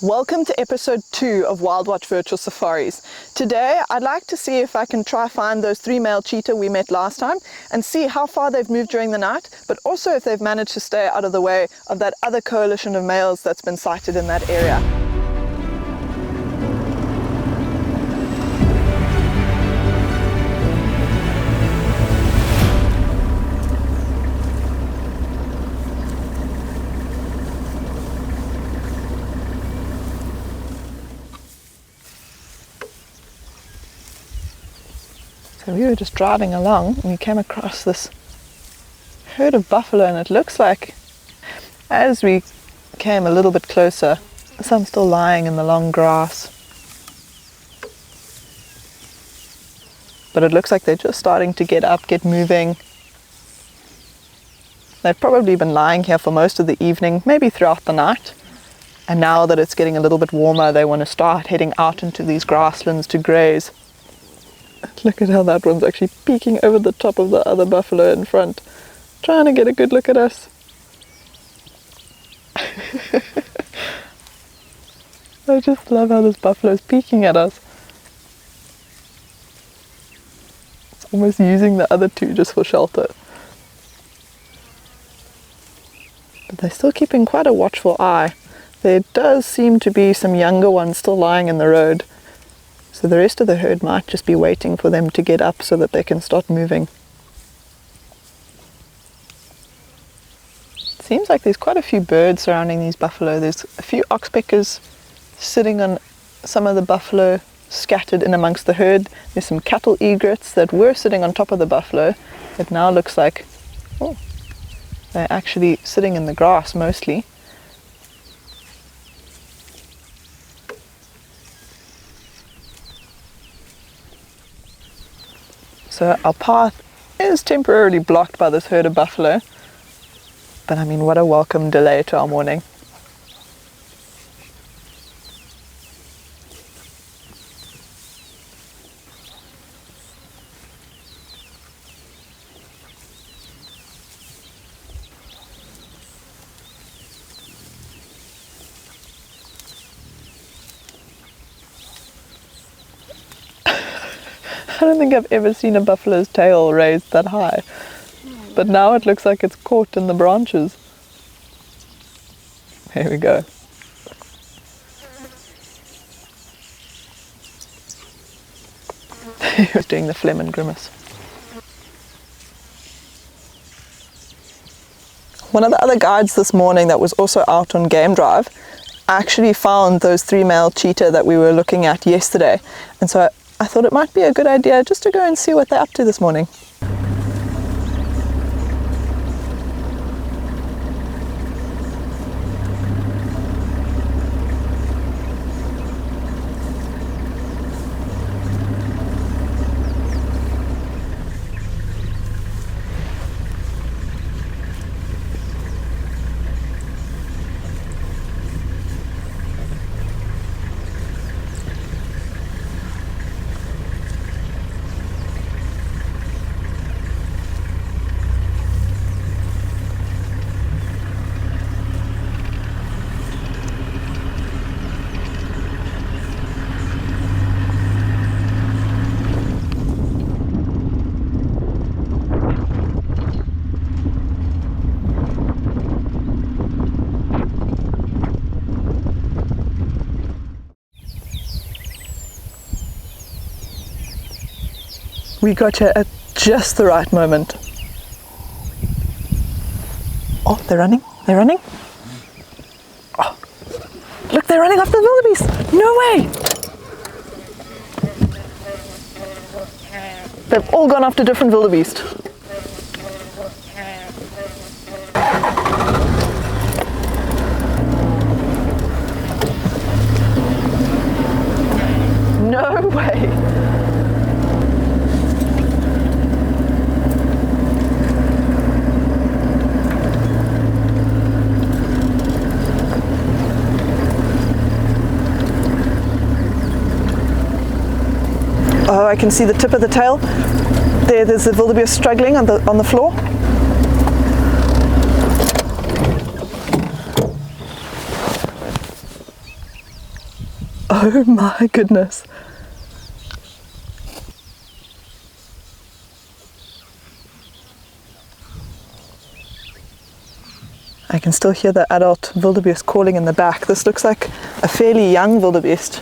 Welcome to episode 2 of WILDwatch Virtual Safaris. Today I'd like to see if I can try find those 3 male cheetah we met last time and see how far they've moved during the night, but also if they've managed to stay out of the way of that other coalition of males that's been sighted in that area. So we were just driving along and we came across this herd of buffalo, and it looks like as we came a little bit closer, some still lying in the long grass. But it looks like they're just starting to get up, get moving. They've probably been lying here for most of the evening, maybe throughout the night. And now that it's getting a little bit warmer, they want to start heading out into these grasslands to graze. Look at how that one's actually peeking over the top of the other buffalo in front, trying to get a good look at us. I just love how this buffalo is peeking at us. It's almost using the other two just for shelter. But they're still keeping quite a watchful eye. There does seem to be some younger ones still lying in the road. So the rest of the herd might just be waiting for them to get up so that they can start moving. It seems like there's quite a few birds surrounding these buffalo. There's a few oxpeckers sitting on some of the buffalo scattered in amongst the herd. There's some cattle egrets that were sitting on top of the buffalo. It now looks like they're actually sitting in the grass mostly. So our path is temporarily blocked by this herd of buffalo, but I mean, what a welcome delay to our morning. I don't think I've ever seen a buffalo's tail raised that high, but now it looks like it's caught in the branches. Here we go. He was doing the phlegm and grimace. One of the other guides this morning that was also out on game drive actually found those 3 male cheetah that we were looking at yesterday, and so I thought it might be a good idea just to go and see what they're up to this morning. We got here at just the right moment. Oh, they're running, they're running. Oh, look, they're running after the wildebeest. No way! They've all gone after different wildebeest. No way! Oh, I can see the tip of the tail. There's the wildebeest struggling on the floor. Oh my goodness. I can still hear the adult wildebeest calling in the back. This looks like a fairly young wildebeest.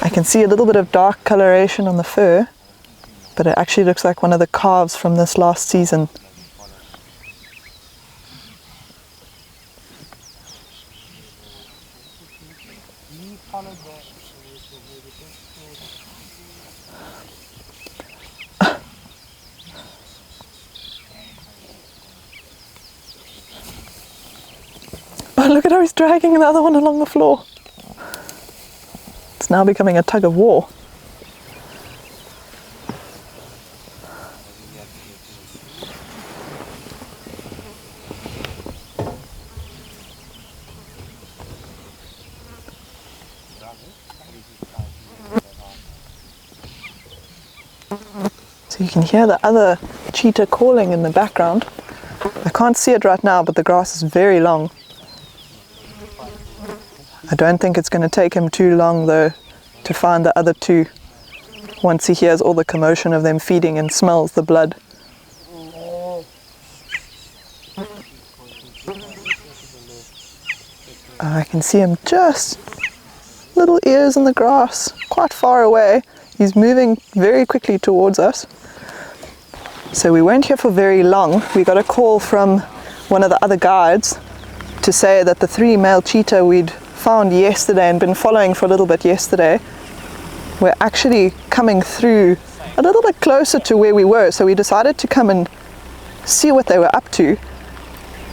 I can see a little bit of dark coloration on the fur, but it actually looks like one of the calves from this last season. Oh, look at how he's dragging the other one along the floor. It's now becoming a tug of war. So you can hear the other cheetah calling in the background. I can't see it right now, but the grass is very long. I don't think it's going to take him too long though to find the other two once he hears all the commotion of them feeding and smells the blood. I can see him just little ears in the grass, quite far away. He's moving very quickly towards us. So we weren't here for very long. We got a call from one of the other guides to say that the 3 male cheetah we'd found yesterday and been following for a little bit yesterday were actually coming through a little bit closer to where we were. So we decided to come and see what they were up to.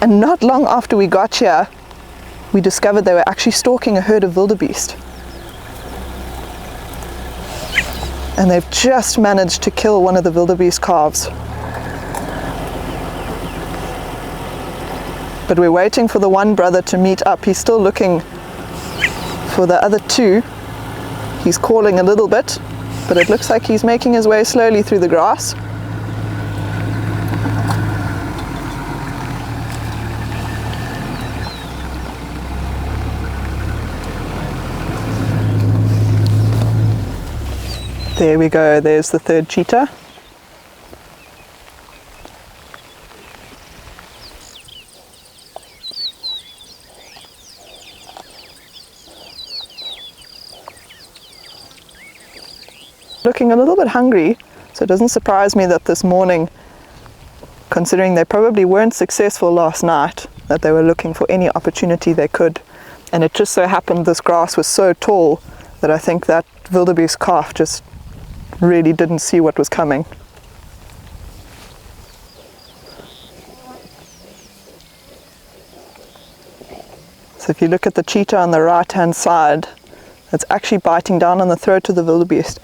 And not long after we got here, we discovered they were actually stalking a herd of wildebeest. And they've just managed to kill one of the wildebeest calves. But we're waiting for the one brother to meet up. He's still looking for the other 2. He's calling a little bit, but it looks like he's making his way slowly through the grass. There we go, there's the 3rd cheetah. Looking a little bit hungry, so it doesn't surprise me that this morning, considering they probably weren't successful last night, that they were looking for any opportunity they could. And it just so happened this grass was so tall that I think that wildebeest calf just really didn't see what was coming. So if you look at the cheetah on the right hand side, it's actually biting down on the throat of the wildebeest.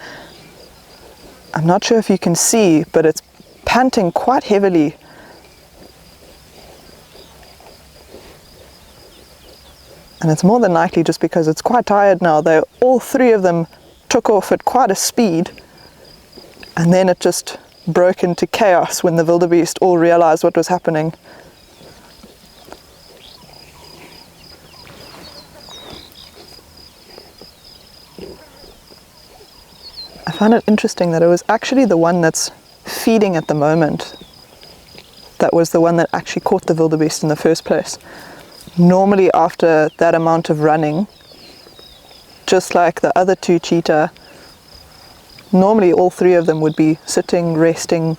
I'm not sure if you can see, but it's panting quite heavily. And it's more than likely just because it's quite tired now. All 3 of them took off at quite a speed, and then it just broke into chaos when the wildebeest all realized what was happening. I find it interesting that it was actually the one that's feeding at the moment that was the one that actually caught the wildebeest in the first place. Normally after that amount of running, just like the other 2 cheetah, normally all 3 of them would be sitting, resting,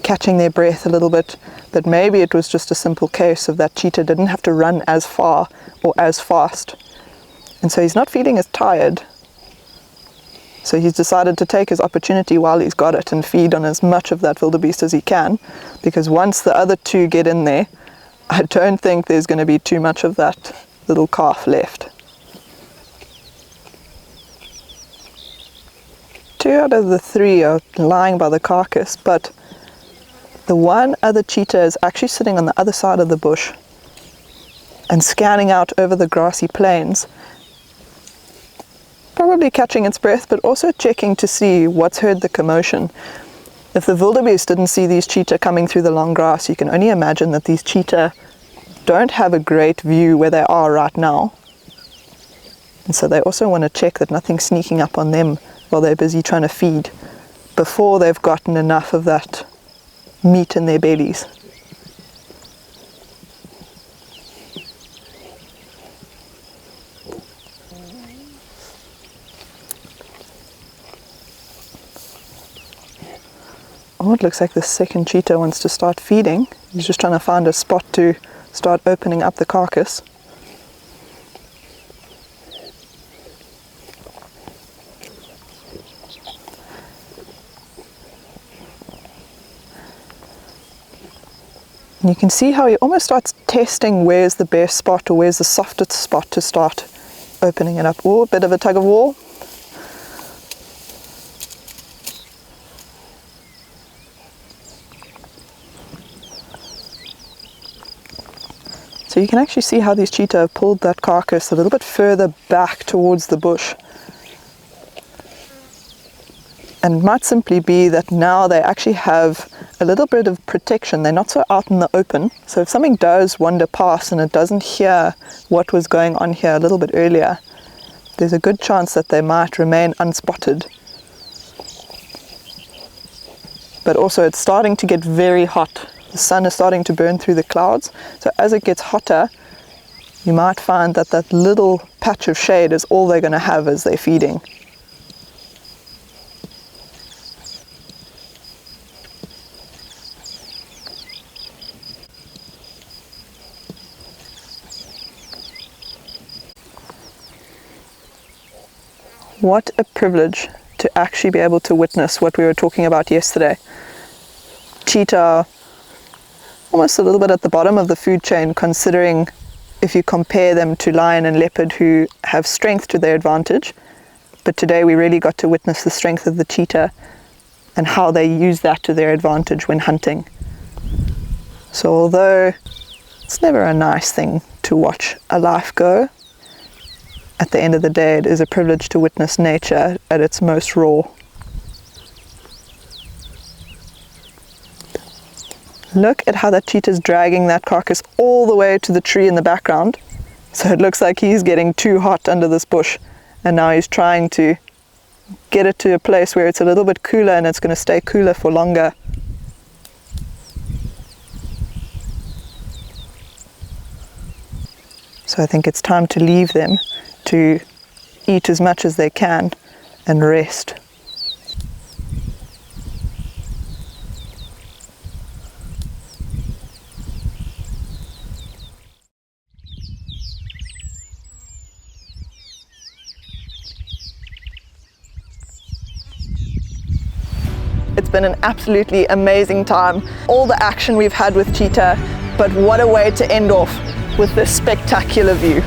catching their breath a little bit, but maybe it was just a simple case of that cheetah didn't have to run as far or as fast. And so he's not feeling as tired. So he's decided to take his opportunity while he's got it and feed on as much of that wildebeest as he can, because once the other 2 get in there, I don't think there's going to be too much of that little calf left. 2 out of the 3 are lying by the carcass, but the one other cheetah is actually sitting on the other side of the bush and scanning out over the grassy plains, probably catching its breath, but also checking to see what's heard the commotion. If the wildebeest didn't see these cheetah coming through the long grass, you can only imagine that these cheetah don't have a great view where they are right now. And so they also want to check that nothing's sneaking up on them while they're busy trying to feed before they've gotten enough of that meat in their bellies. Oh, it looks like the second cheetah wants to start feeding. He's just trying to find a spot to start opening up the carcass. And you can see how he almost starts testing where's the best spot or where's the softest spot to start opening it up. Oh, a bit of a tug of war. So you can actually see how these cheetah have pulled that carcass a little bit further back towards the bush. And it might simply be that now they actually have a little bit of protection. They're not so out in the open. So if something does wander past and it doesn't hear what was going on here a little bit earlier, there's a good chance that they might remain unspotted. But also it's starting to get very hot. The sun is starting to burn through the clouds. So as it gets hotter, you might find that that little patch of shade is all they're going to have as they're feeding. What a privilege to actually be able to witness what we were talking about yesterday. Cheetah, almost a little bit at the bottom of the food chain, considering if you compare them to lion and leopard, who have strength to their advantage. But today we really got to witness the strength of the cheetah and how they use that to their advantage when hunting. So although it's never a nice thing to watch a life go, at the end of the day it is a privilege to witness nature at its most raw. Look at how that cheetah is dragging that carcass all the way to the tree in the background. So it looks like he's getting too hot under this bush, and now he's trying to get it to a place where it's a little bit cooler and it's going to stay cooler for longer. So I think it's time to leave them to eat as much as they can and rest. It's been an absolutely amazing time. All the action we've had with cheetah, but what a way to end off with this spectacular view.